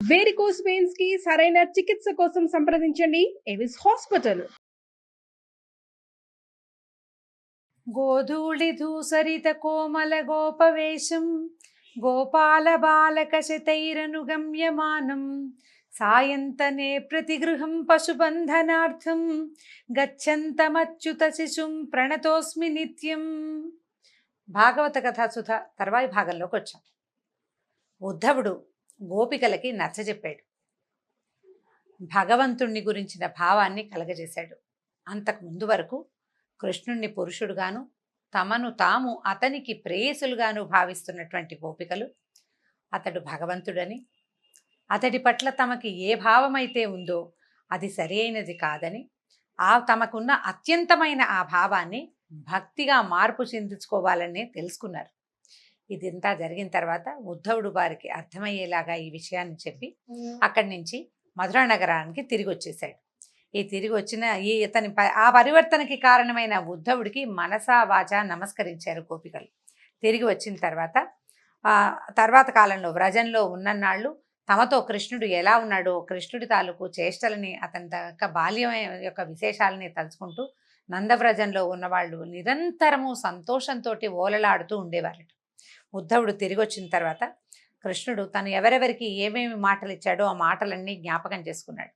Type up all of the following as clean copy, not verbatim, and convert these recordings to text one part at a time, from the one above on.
Varicose veins కి సరైన చికిత్స కోసం సంప్రదించండి ఎవిస్ హాస్పిటల్. గోధూళి ధూసరిత కోమల గోపవేశం గోపాల బాలక శతైరనుగమ్యమానం సాయంతనే ప్రతిగృహం పశుబంధనార్థం గచ్చంతమచ్యుత శిశుం ప్రణతోస్మి నిత్యం. భాగవత కథాసుధ తర్వాయి భాగంలోకి వచ్చాం. ఉద్ధవుడు గోపికలకి నచ్చజెప్పాడు, భగవంతుణ్ణి గురించిన భావాన్ని కలగజేశాడు. అంతకు ముందు వరకు కృష్ణుణ్ణి పురుషుడుగాను తమను తాము అతనికి ప్రేయసులుగాను భావిస్తున్నటువంటి గోపికలు అతడు భగవంతుడని, అతడి పట్ల తమకి ఏ భావమైతే ఉందో అది సరైనది కాదని, తమకున్న అత్యంతమైన ఆ భావాన్ని భక్తిగా మార్పు చెందించుకోవాలని తెలుసుకున్నారు. ఇదంతా జరిగిన తర్వాత ఉద్ధవుడు వారికి అర్థమయ్యేలాగా ఈ విషయాన్ని చెప్పి అక్కడి నుంచి మధురా నగరానికి తిరిగి వచ్చేసాడు. ఈ తిరిగి వచ్చిన ఇతని ఆ పరివర్తనకి కారణమైన ఉద్ధవుడికి మనసా వాచా నమస్కరించారు గోపికలు. తిరిగి వచ్చిన తర్వాత కాలంలో వ్రజంలో ఉన్ననాళ్ళు తమతో కృష్ణుడు ఎలా ఉన్నాడో, కృష్ణుడి తాలూకు చేష్టలని, అతని యొక్క బాల్యం యొక్క విశేషాలని తలుచుకుంటూ నందవ్రజంలో ఉన్నవాళ్ళు నిరంతరము సంతోషంతో ఓలలాడుతూ ఉండేవారట. ఉద్ధవుడు తిరిగి వచ్చిన తర్వాత కృష్ణుడు తను ఎవరెవరికి ఏమేమి మాటలు ఇచ్చాడో ఆ మాటలన్నీ జ్ఞాపకం చేసుకున్నాడు.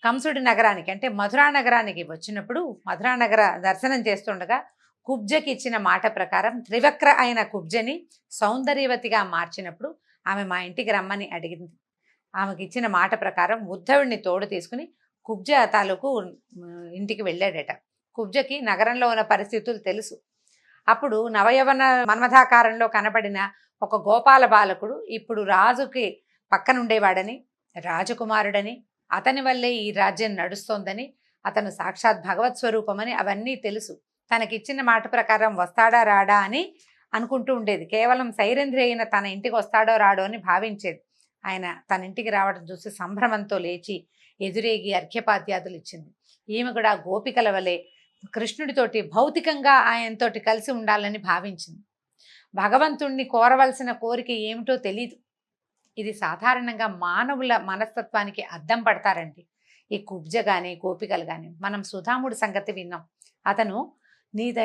కంసుడి నగరానికి అంటే మధురా నగరానికి వచ్చినప్పుడు మధురా నగర దర్శనం చేస్తుండగా కుబ్జకి ఇచ్చిన మాట ప్రకారం త్రివక్ర అయిన కుబ్జని సౌందర్యవతిగా మార్చినప్పుడు ఆమె మా ఇంటికి రమ్మని అడిగింది. ఆమెకి ఇచ్చిన మాట ప్రకారం ఉద్ధవుడిని తోడు తీసుకుని కుబ్జ తాలూకు ఇంటికి వెళ్ళాడట. కుబ్జకి నగరంలో ఉన్న పరిస్థితులు తెలుసు. అప్పుడు నవయవన మన్మథాకారంలో కనబడిన ఒక గోపాల బాలకుడు ఇప్పుడు రాజుకి పక్కనుండేవాడని, రాజకుమారుడని, అతని వల్లే ఈ రాజ్యం నడుస్తోందని, అతను సాక్షాత్ భగవత్ స్వరూపమని అవన్నీ తెలుసు. తనకిచ్చిన మాట ప్రకారం వస్తాడా రాడా అని అనుకుంటూ ఉండేది. కేవలం సైరంధ్రి అయిన తన ఇంటికి వస్తాడో రాడో అని భావించేది. ఆయన తన ఇంటికి రావడం చూసి సంభ్రమంతో లేచి ఎదురేగి అర్ఘ్యపాద్యాదులు ఇచ్చింది. ఈమె కూడా గోపికల వలె కృష్ణుడితోటి భౌతికంగా ఆయనతోటి కలిసి ఉండాలని భావించింది. భగవంతుణ్ణి కోరవలసిన కోరిక ఏమిటో తెలీదు. ఇది సాధారణంగా మానవుల మనస్తత్వానికి అద్దం పడతారండి ఈ కుబ్జ కానీ గోపికలు కానీ. మనం సుధాముడి సంగతి విన్నాం. అతను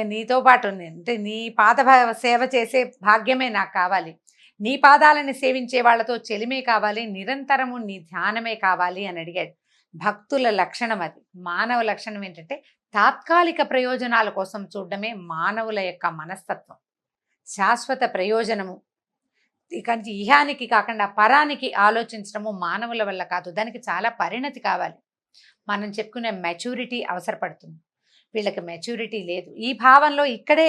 నీతో పాటు అంటే నీ పాద సేవ చేసే భాగ్యమే నాకు కావాలి, నీ పాదాలని సేవించే వాళ్ళతో చెలిమే కావాలి, నిరంతరము నీ ధ్యానమే కావాలి అని అడిగాడు. భక్తుల లక్షణం అది. మానవ లక్షణం ఏంటంటే తాత్కాలిక ప్రయోజనాల కోసం చూడడమే మానవుల యొక్క మనస్తత్వం. శాశ్వత ప్రయోజనము ఇక ఇహానికి కాకుండా పరానికి ఆలోచించడము మానవుల వల్ల కాదు. దానికి చాలా పరిణతి కావాలి. మనం చెప్పుకునే మెచ్యూరిటీ అవసరపడుతుంది. వీళ్ళకి మెచ్యూరిటీ లేదు. ఈ భావంలో ఇక్కడే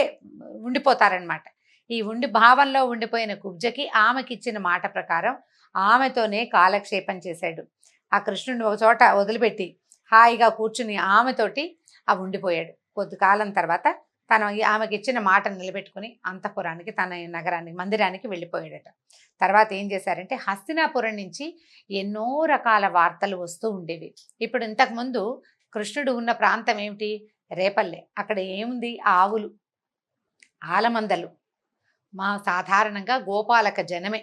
ఉండిపోతారనమాట. ఈ భావంలో ఉండిపోయిన కుబ్జకి ఆమెకి ఇచ్చిన మాట ప్రకారం ఆమెతోనే కాలక్షేపం చేశాడు. ఆ కృష్ణుడిని ఒక చోట వదిలిపెట్టి హాయిగా కూర్చుని ఆమెతోటి ఉండిపోయాడు. కొద్ది కాలం తర్వాత తను ఆమెకి ఇచ్చిన మాటను నిలబెట్టుకుని అంతఃపురానికి, తన నగరానికి, మందిరానికి వెళ్ళిపోయాడట. తర్వాత ఏం చేశారంటే హస్తినాపురం నుంచి ఎన్నో రకాల వార్తలు వస్తూ ఉండేవి. ఇప్పుడు ఇంతకుముందు కృష్ణుడు ఉన్న ప్రాంతం ఏమిటి? రేపల్లె. అక్కడ ఏముంది? ఆవులు, ఆలమందలు. సాధారణంగా గోపాలక జనమే.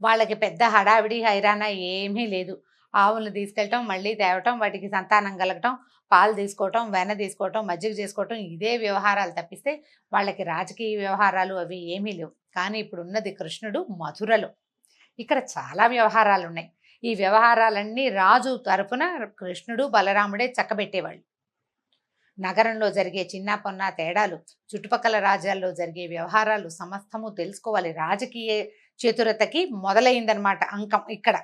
వాళ్ళకి పెద్ద హడావిడి హైరాణ ఏమీ లేదు. ఆవులను తీసుకెళ్ళటం, మళ్ళీ తేవటం, వాటికి సంతానం కలగటం, పాలు తీసుకోవటం, వెన్న తీసుకోవటం, మజ్జిగ చేసుకోవటం, ఇదే వ్యవహారాలు తప్పిస్తే వాళ్ళకి రాజకీయ వ్యవహారాలు అవి ఏమీ లేవు. కానీ ఇప్పుడు ఉన్నది కృష్ణుడు మధురలో. ఇక్కడ చాలా వ్యవహారాలు ఉన్నాయి. ఈ వ్యవహారాలన్నీ రాజు తరపున కృష్ణుడు బలరాముడే చక్కబెట్టేవాళ్ళు. నగరంలో జరిగే చిన్న పొన్న తేడాలు, చుట్టుపక్కల రాజ్యాల్లో జరిగే వ్యవహారాలు సమస్తము తెలుసుకోవాలి. రాజకీయ చతురతకి మొదలైందనమాట అంకం ఇక్కడ.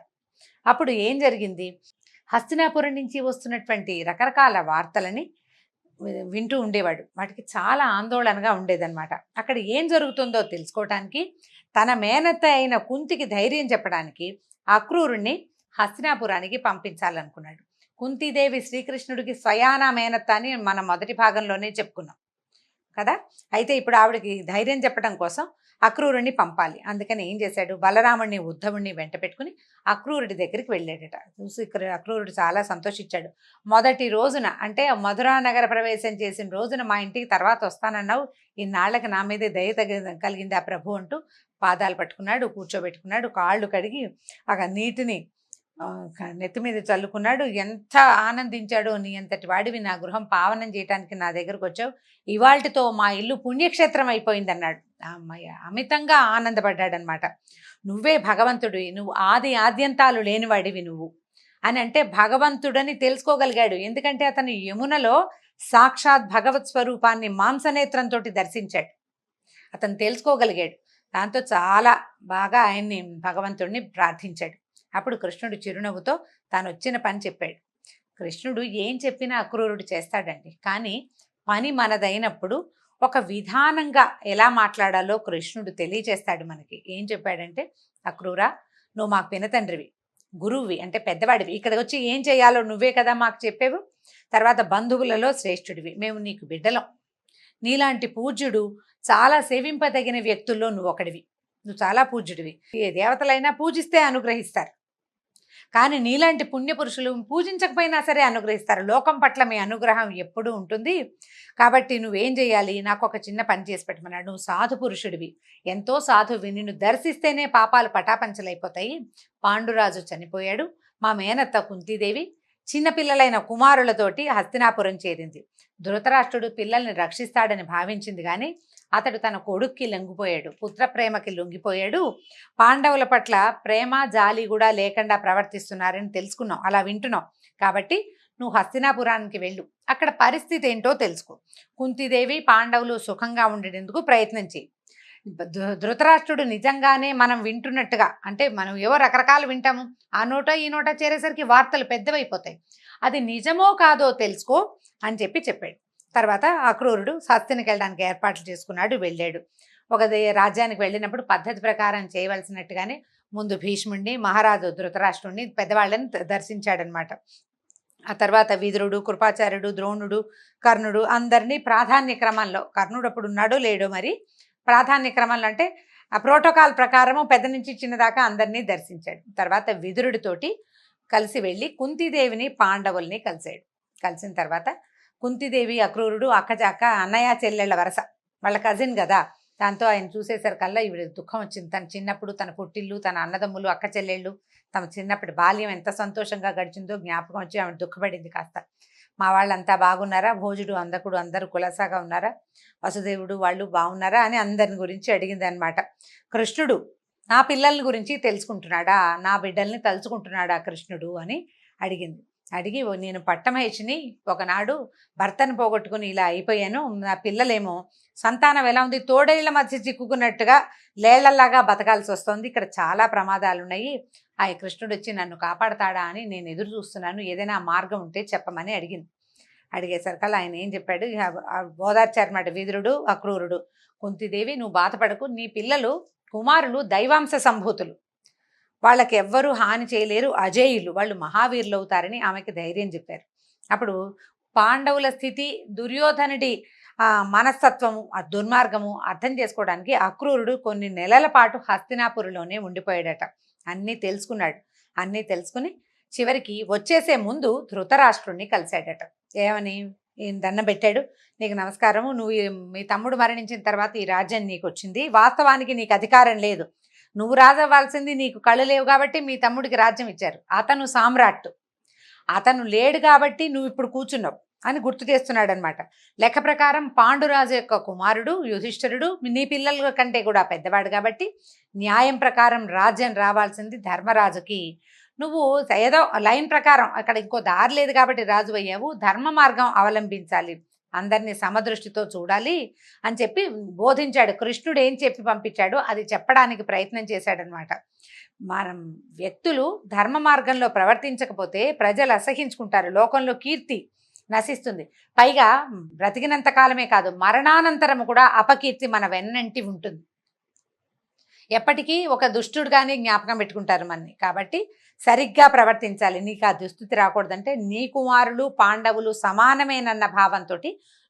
అప్పుడు ఏం జరిగింది? హస్తినాపురం నుంచి వస్తున్నటువంటి రకరకాల వార్తలని వింటూ ఉండేవాడు. వాటికి చాలా ఆందోళనగా ఉండేదన్నమాట. అక్కడ ఏం జరుగుతుందో తెలుసుకోవటానికి తన మేనత్త అయిన కుంతికి ధైర్యం చెప్పడానికి అక్రూరుణ్ణి హస్తినాపురానికి పంపించాలనుకున్నాడు. కుంతీదేవి శ్రీకృష్ణుడికి స్వయానా మేనత్త అని మనం మొదటి భాగంలోనే చెప్పుకున్నాం కదా. అయితే ఇప్పుడు ఆవిడకి ధైర్యం చెప్పడం కోసం అక్రూరుణ్ణి పంపాలి. అందుకని ఏం చేశాడు? బలరాముడిని ఉద్ధవుడిని వెంట పెట్టుకుని అక్రూరుడి దగ్గరికి వెళ్ళాడట. చూసి అక్రూరుడు చాలా సంతోషించాడు. మొదటి రోజున అంటే మధురా నగర ప్రవేశం చేసిన రోజున మా ఇంటికి తర్వాత వస్తానన్నావు, ఇన్నాళ్ళకి నా మీదే దయ కలిగింది ఆ ప్రభు అంటూ పాదాలు పట్టుకున్నాడు, కూర్చోబెట్టుకున్నాడు, కాళ్ళు కడిగి నీటిని నెత్తి మీద చల్లుకున్నాడు. ఎంత ఆనందించాడో, నీ అంతటి వాడివి నా గృహం పావనం చేయటానికి నా దగ్గరకు వచ్చావు, ఇవాల్టితో మా ఇల్లు పుణ్యక్షేత్రం అయిపోయిందన్నాడు. అమ్మయ్య, అమితంగా ఆనందపడ్డాడనమాట. నువ్వే భగవంతుడివి, నువ్వు ఆది ఆద్యంతాలు లేనివాడివి నువ్వు అని అంటే భగవంతుడని తెలుసుకోగలిగాడు. ఎందుకంటే అతను యమునలో సాక్షాత్ భగవత్ స్వరూపాన్ని మాంసనేత్రంతో దర్శించాడు. అతను తెలుసుకోగలిగాడు. దాంతో చాలా బాగా ఆయన్ని భగవంతుడిని ప్రార్థించాడు. అప్పుడు కృష్ణుడు చిరునవ్వుతో తాను వచ్చిన పని చెప్పాడు. కృష్ణుడు ఏం చెప్పినా అక్రూరుడు చేస్తాడండి. కానీ పని మనదైనప్పుడు ఒక విధానంగా ఎలా మాట్లాడాలో కృష్ణుడు తెలియచేస్తాడు మనకి. ఏం చెప్పాడంటే, అక్రూరా, నువ్వు మాకు పినతండ్రివి, గురువువి అంటే పెద్దవాడివి, ఇక్కడ వచ్చి ఏం చేయాలో నువ్వే కదా మాకు చెప్పేవు. తర్వాత బంధువులలో శ్రేష్ఠుడివి, మేము నీకు బిడ్డలం. నీలాంటి పూజ్యుడు, చాలా సేవింపదగిన వ్యక్తుల్లో నువ్వు ఒకడివి. నువ్వు చాలా పూజ్యుడివి. ఏ దేవతలైనా పూజిస్తే అనుగ్రహిస్తారు, కానీ నీలాంటి పుణ్యపురుషులు పూజించకపోయినా సరే అనుగ్రహిస్తారు. లోకం పట్ల మీ అనుగ్రహం ఎప్పుడూ ఉంటుంది. కాబట్టి నువ్వేం చేయాలి, నాకు ఒక చిన్న పని చేసి పెట్టమన్నాడు. నువ్వు సాధు పురుషుడివి, ఎంతో సాధువి, నిన్ను దర్శిస్తేనే పాపాలు పటాపంచలైపోతాయి. పాండురాజు చనిపోయాడు. మా మేనత్త కుంతీదేవి చిన్నపిల్లలైన కుమారులతోటి హస్తినాపురం చేరింది. ధృతరాష్ట్రుడు పిల్లల్ని రక్షిస్తాడని భావించింది, కానీ అతడు తన కొడుక్కి లొంగిపోయాడు, పుత్ర ప్రేమకి లొంగిపోయాడు. పాండవుల పట్ల ప్రేమ జాలి కూడా లేకుండా ప్రవర్తిస్తున్నారని తెలుసుకున్నావు, అలా వింటున్నావు. కాబట్టి నువ్వు హస్తినాపురానికి వెళ్ళు, అక్కడ పరిస్థితి ఏంటో తెలుసుకో. కుంతీదేవి పాండవులు సుఖంగా ఉండేందుకు ప్రయత్నం చేయి. ధృతరాష్ట్రుడు నిజంగానే మనం వింటున్నట్టుగా, అంటే మనం ఏవో రకరకాలు వింటాము, ఆ నోట ఈ నోట చేరేసరికి వార్తలు పెద్దవైపోతాయి, అది నిజమో కాదో తెలుసుకో అని చెప్పాడు. తర్వాత అక్రూరుడు హస్తినికి వెళ్ళడానికి ఏర్పాట్లు చేసుకున్నాడు, వెళ్ళాడు. ఒక రాజ్యానికి వెళ్ళినప్పుడు పద్ధతి ప్రకారం చేయవలసినట్టుగానే ముందు భీష్ముడిని, మహారాజు ధృతరాష్ట్రుడిని, పెద్దవాళ్ళని దర్శించాడనమాట. ఆ తర్వాత విదురుడు, కృపాచార్యుడు, ద్రోణుడు, కర్ణుడు అందరినీ ప్రాధాన్య క్రమంలో, కర్ణుడు అప్పుడు ఉన్నాడో లేడో మరి, ప్రాధాన్య క్రమంలో అంటే ఆ ప్రోటోకాల్ ప్రకారము పెద్ద నుంచి చిన్న దాకా అందరినీ దర్శించాడు. తర్వాత విదురుడితోటి కలిసి వెళ్ళి కుంతీదేవిని పాండవుల్ని కలిశాడు. కలిసిన తర్వాత కుంతీదేవి అక్రూరుడు అక్క అన్నయ్య చెల్లెళ్ళ వరస, వాళ్ళ కజిన్ కదా. దాంతో ఆయన చూసేసరికల్లా ఈవిడ దుఃఖం వచ్చింది. తన చిన్నప్పుడు తన పుట్టిల్లు, తన అన్నదమ్ములు, అక్క చెల్లెళ్ళు, తమ చిన్నప్పటి బాల్యం ఎంత సంతోషంగా గడిచిందో జ్ఞాపకం వచ్చి ఆమె దుఃఖపడింది కాస్త. మా వాళ్ళంతా బాగున్నారా, భోజుడు అందకుడు అందరూ కులసాగా ఉన్నారా, వసుదేవుడు వాళ్ళు బాగున్నారా అని అందరిని గురించి అడిగింది అనమాట. కృష్ణుడు నా పిల్లల గురించి తెలుసుకుంటున్నాడా, నా బిడ్డల్ని తలుచుకుంటున్నాడా కృష్ణుడు అని అడిగింది. అడిగి, నేను పట్టమహేషిని, ఒకనాడు భర్తను పోగొట్టుకుని ఇలా అయిపోయాను, నా పిల్లలేమో సంతానం ఎలా ఉంది, తోడేళ్ల మధ్య చిక్కుకున్నట్టుగా లేళ్లలాగా బతకాల్సి వస్తుంది, ఇక్కడ చాలా ప్రమాదాలు ఉన్నాయి, ఆ కృష్ణుడు వచ్చి నన్ను కాపాడతాడా అని నేను ఎదురు చూస్తున్నాను, ఏదైనా మార్గం ఉంటే చెప్పమని అడిగింది. అడిగేసరికల్లా ఆయన ఏం చెప్పాడు, ఓదార్చారన్నమాట విదురుడు అక్రూరుడు. కుంతీదేవి, నువ్వు బాధపడకు, నీ పిల్లలు కుమారులు దైవాంశ సంభూతులు, వాళ్ళకి ఎవ్వరూ హాని చేయలేరు, అజేయులు, వాళ్ళు మహావీరులు అవుతారని ఆమెకి ధైర్యం చెప్పారు. అప్పుడు పాండవుల స్థితి, దుర్యోధనుడి మనస్తత్వము, ఆ దుర్మార్గము అర్థం చేసుకోవడానికి అక్రూరుడు కొన్ని నెలల పాటు హస్తినాపురంలోనే ఉండిపోయాడట. అన్నీ తెలుసుకున్నాడు. అన్నీ తెలుసుకుని చివరికి వచ్చేసే ముందు ధృతరాష్ట్రుడిని కలిశాడట. ఏమని దండం పెట్టాడు, నీకు నమస్కారము, నువ్వు మీ తమ్ముడు మరణించిన తర్వాత ఈ రాజ్యం నీకు వచ్చింది, వాస్తవానికి నీకు అధికారం లేదు, నువ్వు రాజవ్వాల్సింది, నీకు కళ్ళు లేవు కాబట్టి మీ తమ్ముడికి రాజ్యం ఇచ్చారు, అతను సామ్రాట్టు, అతను లేడు కాబట్టి నువ్వు ఇప్పుడు కూర్చున్నావు అని గుర్తు చేస్తున్నాడు అనమాట. లెక్క ప్రకారం పాండురాజు యొక్క కుమారుడు యుధిష్ఠిరుడు నీ పిల్లల కంటే కూడా పెద్దవాడు కాబట్టి న్యాయం ప్రకారం రాజ్యం రావాల్సింది ధర్మరాజుకి. నువ్వు ఏదో లైన్ ప్రకారం, అక్కడ ఇంకో దారి లేదు కాబట్టి రాజు అయ్యావు, ధర్మ మార్గం అవలంబించాలి, అందరినీ సమదృష్టితో చూడాలి అని చెప్పి బోధించాడు. కృష్ణుడు ఏం చెప్పి పంపించాడో అది చెప్పడానికి ప్రయత్నం చేశాడనమాట. మనం వ్యక్తులు ధర్మ మార్గంలో ప్రవర్తించకపోతే ప్రజలు అసహించుకుంటారు, లోకంలో కీర్తి నశిస్తుంది, పైగా బ్రతికినంత కాలమే కాదు మరణానంతరం కూడా అపకీర్తి మన వెన్నంటి ఉంటుంది. ఎప్పటికీ ఒక దుష్టుడుగానే జ్ఞాపకం పెట్టుకుంటారు మనని. కాబట్టి సరిగ్గా ప్రవర్తించాలి, నీకు ఆ దుస్థితి రాకూడదంటే నీ కుమారులు పాండవులు సమానమేనన్న భావంతో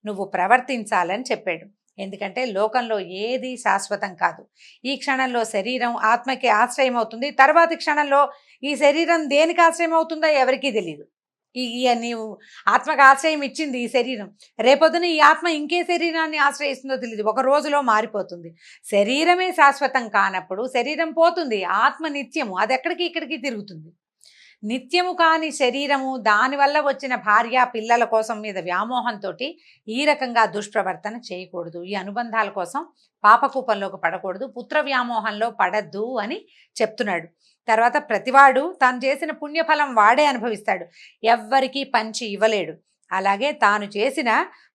నువ్వు ప్రవర్తించాలని చెప్పాడు. ఎందుకంటే లోకంలో ఏది శాశ్వతం కాదు. ఈ క్షణంలో శరీరం ఆత్మకి ఆశ్రయం అవుతుంది, తర్వాతి క్షణంలో ఈ శరీరం దేనికి ఆశ్రయం అవుతుందో ఎవరికీ తెలియదు. నీవు ఆత్మకు ఆశ్రయం ఇచ్చింది ఈ శరీరం, రేపొద్దున ఈ ఆత్మ ఇంకే శరీరాన్ని ఆశ్రయిస్తుందో తెలియదు, ఒక రోజులో మారిపోతుంది. శరీరమే శాశ్వతం కానప్పుడు శరీరం పోతుంది, ఆత్మ నిత్యము, అది ఎక్కడికి ఇక్కడికి తిరుగుతుంది. నిత్యము కాని శరీరము, దానివల్ల వచ్చిన భార్య పిల్లల కోసం మీద వ్యామోహంతో ఈ రకంగా దుష్ప్రవర్తన చేయకూడదు, ఈ అనుబంధాల కోసం పాపకూపంలోకి పడకూడదు, పుత్ర వ్యామోహంలో పడద్దు అని చెప్తున్నాడు. తర్వాత ప్రతివాడు తాను చేసిన పుణ్యఫలం వాడే అనుభవిస్తాడు, ఎవ్వరికీ పంచి ఇవ్వలేడు. అలాగే తాను చేసిన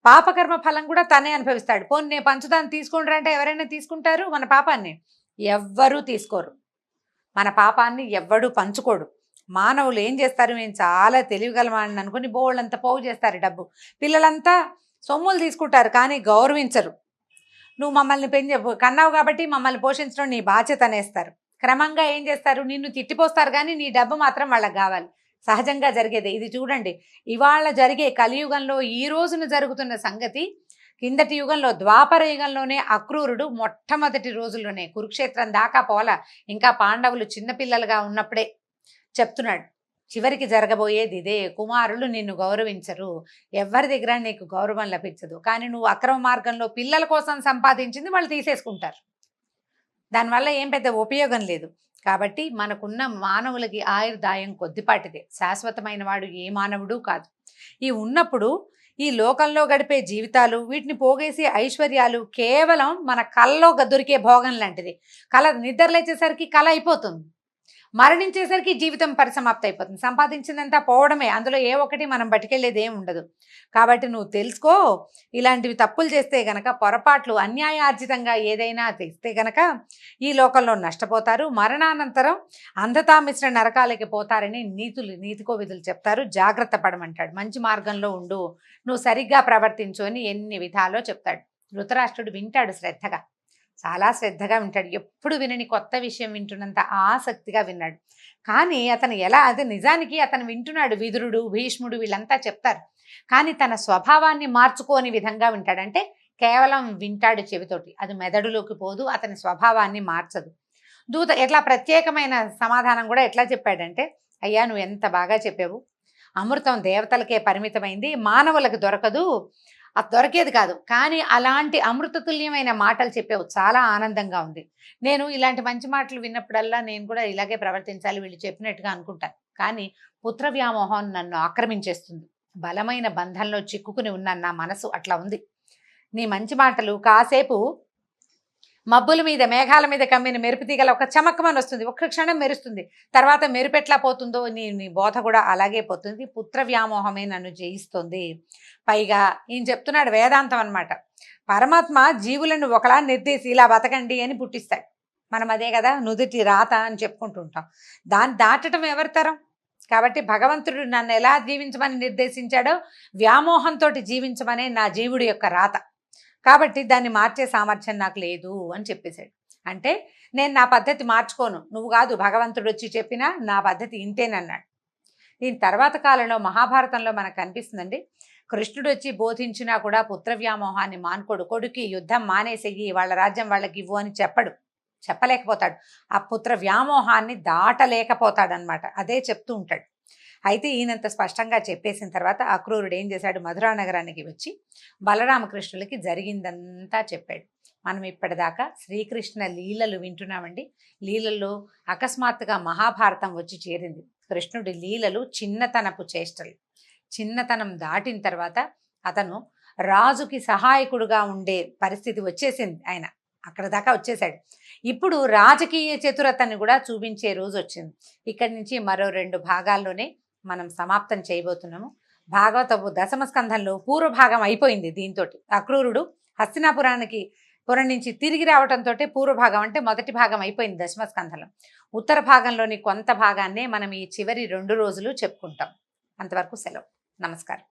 పాపకర్మ ఫలం కూడా తనే అనుభవిస్తాడు. పోనీ నేను పంచుతాను తీసుకుంటారా అంటే ఎవరైనా తీసుకుంటారు? మన పాపాన్ని ఎవ్వరూ తీసుకోరు, మన పాపాన్ని ఎవ్వడూ పంచుకోడు. మానవులు ఏం చేస్తారు, మేము చాలా తెలివిగలమని అనుకుని బోళ్ళంతా పోగు చేస్తారు డబ్బు. పిల్లలంతా సొమ్ములు తీసుకుంటారు కానీ గౌరవించరు. నువ్వు మమ్మల్ని కన్నావు కాబట్టి మమ్మల్ని పోషించడం నీ బాధ్యత అనేస్తారు. క్రమంగా ఏం చేస్తారు, నిన్ను తిట్టిపోస్తారు కానీ నీ డబ్బు మాత్రం వాళ్ళకి కావాలి. సహజంగా జరిగేది ఇది. చూడండి, ఇవాళ జరిగే కలియుగంలో ఈ రోజున జరుగుతున్న సంగతి కిందటి యుగంలో ద్వాపర యుగంలోనే అక్రూరుడు మొట్టమొదటి రోజుల్లోనే కురుక్షేత్రం దాకా పోలా, ఇంకా పాండవులు చిన్నపిల్లలుగా ఉన్నప్పుడే చెప్తున్నాడు, చివరికి జరగబోయేది ఇదే. కుమారులు నిన్ను గౌరవించరు, ఎవరి దగ్గర నీకు గౌరవం లభించదు. కానీ నువ్వు అక్రమ మార్గంలో పిల్లల కోసం సంపాదించింది వాళ్ళు తీసేసుకుంటారు, దానివల్ల ఏం పెద్ద ఉపయోగం లేదు. కాబట్టి మనకున్న మానవులకి ఆయుర్దాయం కొద్దిపాటిదే, శాశ్వతమైన వాడు ఏ మానవుడు కాదు. ఈ ఉన్నప్పుడు ఈ లోకంలో గడిపే జీవితాలు, వీటిని పోగేసే ఐశ్వర్యాలు కేవలం మన కలలో దొరికే భోగం లాంటిది. నిద్రలేచేసరికి కళ అయిపోతుంది, మరణించేసరికి జీవితం పరిసమాప్తి అయిపోతుంది. సంపాదించిందంతా పోవడమే, అందులో ఏ ఒక్కటి మనం బతికెళ్ళేది ఏం ఉండదు. కాబట్టి నువ్వు తెలుసుకో, ఇలాంటివి తప్పులు చేస్తే గనక, పొరపాట్లు అన్యాయార్జితంగా ఏదైనా తెస్తే గనక ఈ లోకంలో నష్టపోతారు, మరణానంతరం అంధతామిశ్ర నరకాలకి పోతారని నీతికో విధులు చెప్తారు. జాగ్రత్త పడమంటాడు, మంచి మార్గంలో ఉండు, నువ్వు సరిగ్గా ప్రవర్తించు అని ఎన్ని విధాలో చెప్తాడు. ధృతరాష్ట్రుడు వింటాడు శ్రద్ధగా, చాలా శ్రద్ధగా వింటాడు. ఎప్పుడు వినని కొత్త విషయం వింటున్నంత ఆసక్తిగా విన్నాడు. కానీ అతను అది నిజానికి అతను వింటున్నాడు, విదురుడు భీష్ముడు వీళ్ళంతా చెప్తారు, కానీ తన స్వభావాన్ని మార్చుకోని విధంగా వింటాడంటే కేవలం వింటాడు చెవితోటి, అది మెదడులోకి పోదు, అతని స్వభావాన్ని మార్చదు. దూత ఎట్లా ప్రత్యేకమైన సమాధానం కూడా ఎట్లా చెప్పాడంటే, అయ్యా నువ్వు ఎంత బాగా చెప్పావు, అమృతం దేవతలకే పరిమితమైంది, మానవులకు దొరకదు, అది దొరికేది కాదు, కానీ అలాంటి అమృతతుల్యమైన మాటలు చెప్పావు, చాలా ఆనందంగా ఉంది. నేను ఇలాంటి మంచి మాటలు విన్నప్పుడల్లా నేను కూడా ఇలాగే ప్రవర్తించాలి వీళ్ళు చెప్పినట్టుగా అనుకుంటాను. కానీ పుత్ర వ్యామోహం నన్ను ఆక్రమించేస్తుంది, బలమైన బంధంలో చిక్కుకుని ఉన్న నా మనసు అట్లా ఉంది. నీ మంచి మాటలు కాసేపు మబ్బుల మీద మేఘాల మీద కమ్మిన మెరుపు తీగల ఒక చమక్కమని వస్తుంది, ఒక్క క్షణం మెరుస్తుంది, తర్వాత మెరుపెట్లా పోతుందో నీ బోధ కూడా అలాగే పోతుంది. పుత్ర వ్యామోహమే నన్ను జయిస్తుంది. పైగా ఈయన చెప్తున్నాడు వేదాంతం అన్నమాట. పరమాత్మ జీవులను ఒకలా నిర్దేశి ఇలా బతకండి అని పుట్టిస్తాడు. మనం అదే కదా నుదుటి రాత అని చెప్పుకుంటుంటాం, దాన్ని దాటడం ఎవరి తరం? కాబట్టి భగవంతుడు నన్ను ఎలా జీవించమని నిర్దేశించాడో వ్యామోహంతో జీవించమనే నా జీవుడి యొక్క రాత. కాబట్టి దాన్ని మార్చే సామర్థ్యం నాకు లేదు అని చెప్పేశాడు. అంటే నేను నా పద్ధతి మార్చుకోను, నువ్వు కాదు భగవంతుడు వచ్చి చెప్పినా నా పద్ధతి ఇంతేనన్నాడు. దీని తర్వాత కాలంలో మహాభారతంలో మనకు కనిపిస్తుందండి, కృష్ణుడు వచ్చి బోధించినా కూడా పుత్ర వ్యామోహాన్ని మానుకోడు. కొడుకి యుద్ధం మానేసేయి, వాళ్ళ రాజ్యం వాళ్ళకి ఇవ్వు అని చెప్పలేకపోతాడు. ఆ పుత్ర వ్యామోహాన్ని దాటలేకపోతాడనమాట, అదే చెప్తూ ఉంటాడు. అయితే ఈయనంత స్పష్టంగా చెప్పేసిన తర్వాత అక్రూరుడు ఏం చేశాడు, మధురా నగరానికి వచ్చి బలరామకృష్ణులకి జరిగిందంతా చెప్పాడు. మనం ఇప్పటిదాకా శ్రీకృష్ణ లీలలు వింటున్నామండి. లీలల్లో అకస్మాత్తుగా మహాభారతం వచ్చి చేరింది. కృష్ణుడి లీలలు చిన్నతనపు చేష్టలు. చిన్నతనం దాటిన తర్వాత అతను రాజుకి సహాయకుడుగా ఉండే పరిస్థితి వచ్చేసింది, ఆయన అక్కడ దాకా వచ్చేసాడు. ఇప్పుడు రాజకీయ చతురతని కూడా చూపించే రోజు వచ్చింది. ఇక్కడి నుంచి మరో 2 భాగాల్లోనే మనం సమాప్తం చేయబోతున్నాము. భాగవతపు దశమ స్కంధంలో పూర్వభాగం అయిపోయింది. దీంతో అక్రూరుడు పురం నుంచి తిరిగి రావడంతో పూర్వభాగం అంటే మొదటి భాగం అయిపోయింది దశమ స్కంధంలో. ఉత్తర భాగంలోని కొంత భాగాన్నే మనం ఈ చివరి 2 రోజులు చెప్పుకుంటాం. అంతవరకు సెలవు. నమస్కారం.